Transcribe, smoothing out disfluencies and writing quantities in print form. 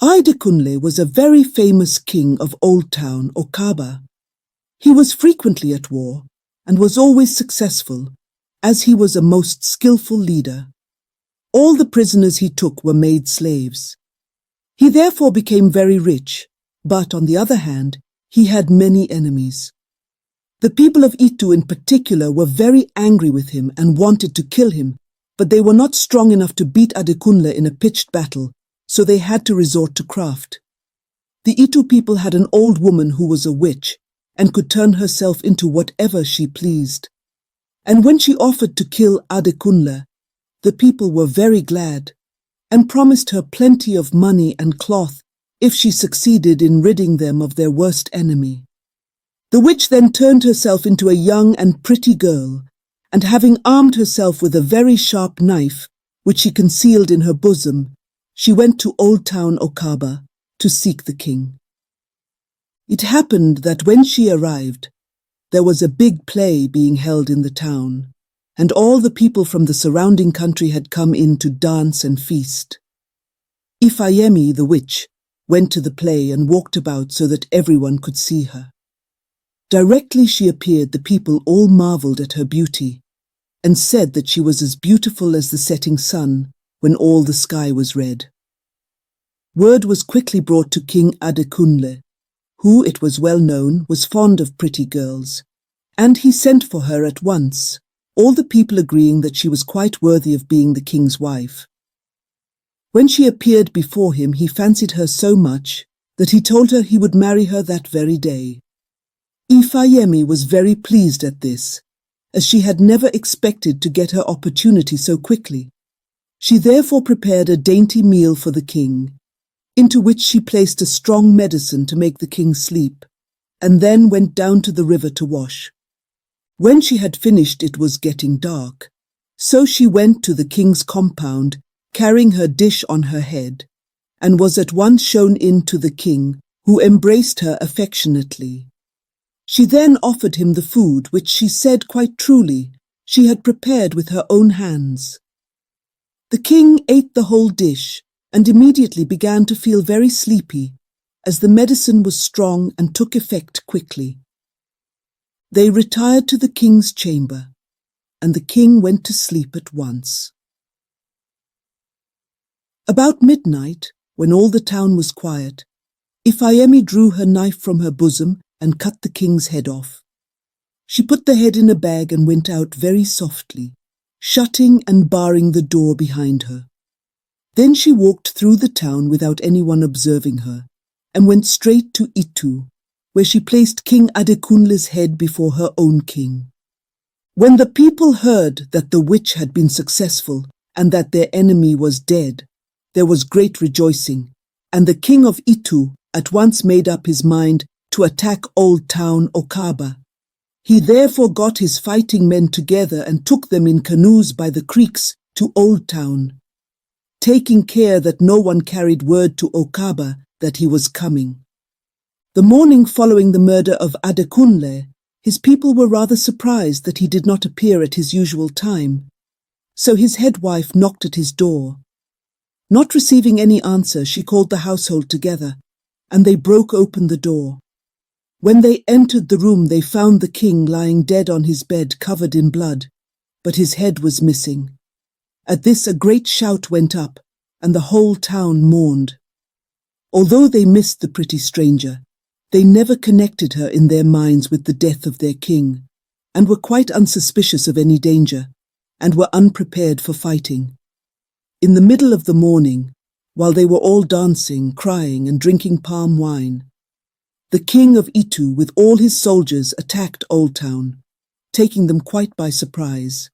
Aidekunle was a very famous king of Old Town, Okaba. He was frequently at war and was always successful, as he was a most skillful leader. All the prisoners he took were made slaves. He therefore became very rich, but on the other hand, he had many enemies. The people of Itu in particular were very angry with him and wanted to kill him, but they were not strong enough to beat Adekunle in a pitched battle, so they had to resort to craft. The Itu people had an old woman who was a witch and could turn herself into whatever she pleased. And when she offered to kill Adekunle, the people were very glad and promised her plenty of money and cloth if she succeeded in ridding them of their worst enemy. The witch then turned herself into a young and pretty girl, and having armed herself with a very sharp knife, which she concealed in her bosom, she went to Old Town Okaba to seek the king. It happened that when she arrived, there was a big play being held in the town, and all the people from the surrounding country had come in to dance and feast. Ifayemi, the witch, went to the play and walked about so that everyone could see her. Directly she appeared, the people all marveled at her beauty, and said that she was as beautiful as the setting sun when all the sky was red. Word was quickly brought to King Adekunle, who, it was well known, was fond of pretty girls, and he sent for her at once, all the people agreeing that she was quite worthy of being the king's wife. When she appeared before him, he fancied her so much that he told her he would marry her that very day. Ifayemi was very pleased at this, as she had never expected to get her opportunity so quickly. She therefore prepared a dainty meal for the king, into which she placed a strong medicine to make the king sleep, and then went down to the river to wash. When she had finished, it was getting dark, so she went to the king's compound, carrying her dish on her head, and was at once shown in to the king, who embraced her affectionately. She then offered him the food which she said quite truly she had prepared with her own hands. The king ate the whole dish and immediately began to feel very sleepy, as the medicine was strong and took effect quickly. They retired to the king's chamber, and the king went to sleep at once. About midnight, when all the town was quiet, Ifayemi drew her knife from her bosom and cut the king's head off. She put the head in a bag and went out very softly, shutting and barring the door behind her. Then she walked through the town without anyone observing her, and went straight to Itu, where she placed King Adekunle's head before her own king. When the people heard that the witch had been successful and that their enemy was dead, there was great rejoicing, and the king of Itu at once made up his mind to attack Old Town Okaba. He therefore got his fighting men together and took them in canoes by the creeks to Old Town, taking care that no one carried word to Okaba that he was coming. The morning following the murder of Adekunle, his people were rather surprised that he did not appear at his usual time, so his head wife knocked at his door. Not receiving any answer, she called the household together, and they broke open the door. When they entered the room, they found the king lying dead on his bed, covered in blood, but his head was missing. At this a great shout went up, and the whole town mourned. Although they missed the pretty stranger, they never connected her in their minds with the death of their king, and were quite unsuspicious of any danger, and were unprepared for fighting. In the middle of the morning, while they were all dancing, crying, and drinking palm wine, the king of Itu with all his soldiers attacked Old Town, taking them quite by surprise.